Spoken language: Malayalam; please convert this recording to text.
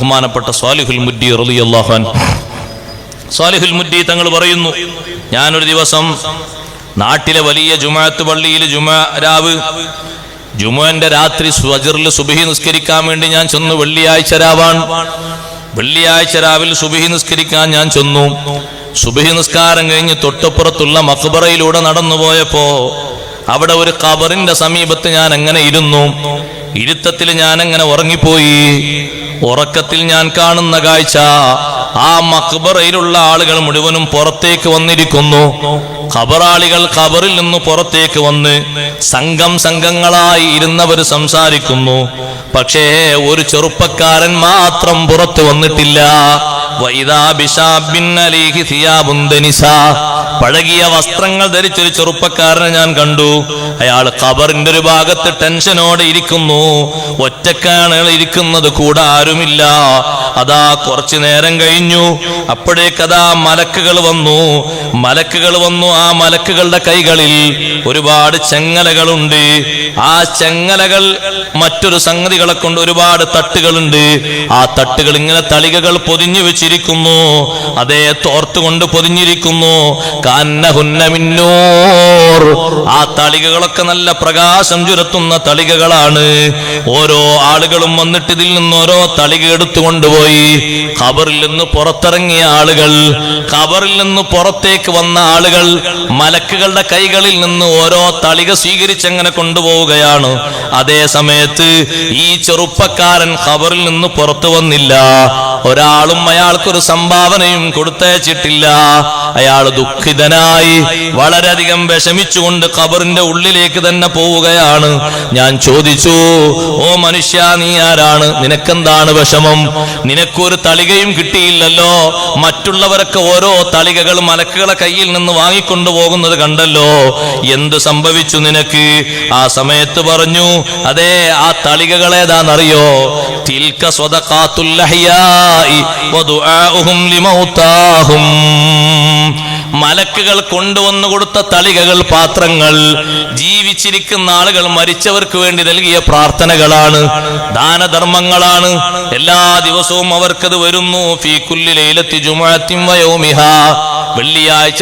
ബഹുമാനപ്പെട്ട സ്വാലിഹുൽ മുദ്ദി റളിയല്ലാഹു അൻഹു, സ്വാലിഹുൽ മുദ്ദി തങ്ങൾ പറയുന്നു, ഞാനൊരു ദിവസം നാട്ടിലെ വലിയ ജുമുഅത്ത് പള്ളിയിൽ രാവ് ജുമുഅന്റെ രാത്രി ഫജ്റിൽ സുബ്ഹി നിസ്കരിക്കാൻ വേണ്ടി ഞാൻ ചെന്നു. വെള്ളിയാഴ്ച രാവാണ്. വെള്ളിയാഴ്ച രാവിലെ സുബ്ഹി നിസ്കരിക്കാൻ ഞാൻ ചെന്നു. സുബ്ഹി നിസ്കാരം കഴിഞ്ഞ് തൊട്ടപ്പുറത്തുള്ള മഖ്ബറയിലൂടെ നടന്നുപോയപ്പോ അവിടെ ഒരു ഖബറിന്റെ സമീപത്ത് ഞാൻ അങ്ങനെ ഇരുന്നു. ഇരുത്തത്തിൽ ഞാൻ അങ്ങനെ ഉറങ്ങിപ്പോയി. ഉറക്കത്തിൽ ഞാൻ കാണുന്ന കാഴ്ച, ആ മഖ്ബറയിലുള്ള ആളുകൾ മുഴുവനും പുറത്തേക്ക് വന്നിരിക്കുന്നു. ഖബറാളികൾ ഖബറിൽ നിന്ന് പുറത്തേക്ക് വന്ന് സംഘങ്ങളായി ഇരുന്നവർ സംസാരിക്കുന്നു. പക്ഷേ ഒരു ചെറുപ്പക്കാരൻ മാത്രം പുറത്തു വന്നിട്ടില്ല. പഴകിയ വസ്ത്രങ്ങൾ ധരിച്ചൊരു ചെറുപ്പക്കാരനെ ഞാൻ കണ്ടു. അയാൾ ഖബറിന്റെ ഒരു ഭാഗത്ത് ടെൻഷനോടെ ഇരിക്കുന്നു. ഒറ്റക്കാണ് ഇരിക്കുന്നത്, കൂടെ ആരുമില്ല. അതാ കുറച്ചു നേരം കഴിഞ്ഞു. അപ്പോഴേക്കതാ മലക്കുകൾ വന്നു. ആ മലക്കുകളുടെ കൈകളിൽ ഒരുപാട് ചെങ്ങലകളുണ്ട്. ആ ചെങ്ങലകൾ മറ്റൊരു സംഗതികളെ കൊണ്ട് ഒരുപാട് തട്ടുകളുണ്ട്. ആ തട്ടുകൾ ഇങ്ങനെ തളികകൾ പൊതിഞ്ഞു വെച്ചിരിക്കുന്നു. അതേ തോർത്തുകൊണ്ട് പൊതിഞ്ഞിരിക്കുന്നു. കന്നഹുന്ന മിന്നൂർ. ആ തളികകളൊക്കെ നല്ല പ്രകാശം ചുരത്തുന്ന തളികകളാണ്. ഓരോ ആളുകളും വന്നിട്ട് ഇതിൽ നിന്ന് ഓരോ തളിക എടുത്തുകൊണ്ടുപോയി. ഖബറിൽ നിന്ന് പുറത്തിറങ്ങിയ ആളുകൾ, ഖബറിൽ നിന്ന് പുറത്തേക്ക് വന്ന ആളുകൾ മലക്കുകളുടെ കൈകളിൽ നിന്ന് ഓരോ തളിക സ്വീകരിച്ചങ്ങനെ കൊണ്ടുപോവുകയാണ്. അതേ സമയത്ത് ഈ ചെറുപ്പക്കാരൻ ഖബറിൽ നിന്ന് പുറത്തു വന്നില്ല. ഒരാളും അയാൾക്കൊരു സംഭാവനയും കൊടുത്തയച്ചിട്ടില്ല. അയാൾ ദുഃഖിതനായി വളരെയധികം വിഷമിച്ചുകൊണ്ട് ഖബറിന്റെ ഉള്ളിലേക്ക് തന്നെ പോവുകയാണ്. ഞാൻ ചോദിച്ചു, ഓ മനുഷ്യ, നീ ആരാണ്? നിനക്കെന്താണ് വിഷമം? നിനക്കൊരു തളികയും കിട്ടിയില്ലല്ലോ. മറ്റുള്ളവരൊക്കെ ഓരോ തളികകൾ മലക്കുകളെ കയ്യിൽ നിന്ന് വാങ്ങിക്കൊണ്ടു പോകുന്നത് കണ്ടല്ലോ. എന്ത് സംഭവിച്ചു നിനക്ക്? ആ സമയത്ത് പറഞ്ഞു, അതേ ആ തളികകൾ ഏതാണെന്നറിയോ? തിൽക സ്വദഖാത്തുൽ അഹ്യാഇ വദുആഉഹും ലിമൗതാഹും. മലക്കുകൾ കൊണ്ടുവന്നു കൊടുത്ത തളികകൾ, പാത്രങ്ങൾ, ജീവിച്ചിരിക്കുന്ന ആളുകൾ മരിച്ചവർക്ക് വേണ്ടി നൽകിയ പ്രാർത്ഥനകളാണ്, ദാനധർമ്മങ്ങളാണ്. എല്ലാ ദിവസവും അവർക്കത് വരുന്നു. ഫീ കുല്ലി ലൈലത്തി ജുമുഅത്തിൻ വ യൗമിഹാ. വെള്ളിയാഴ്ച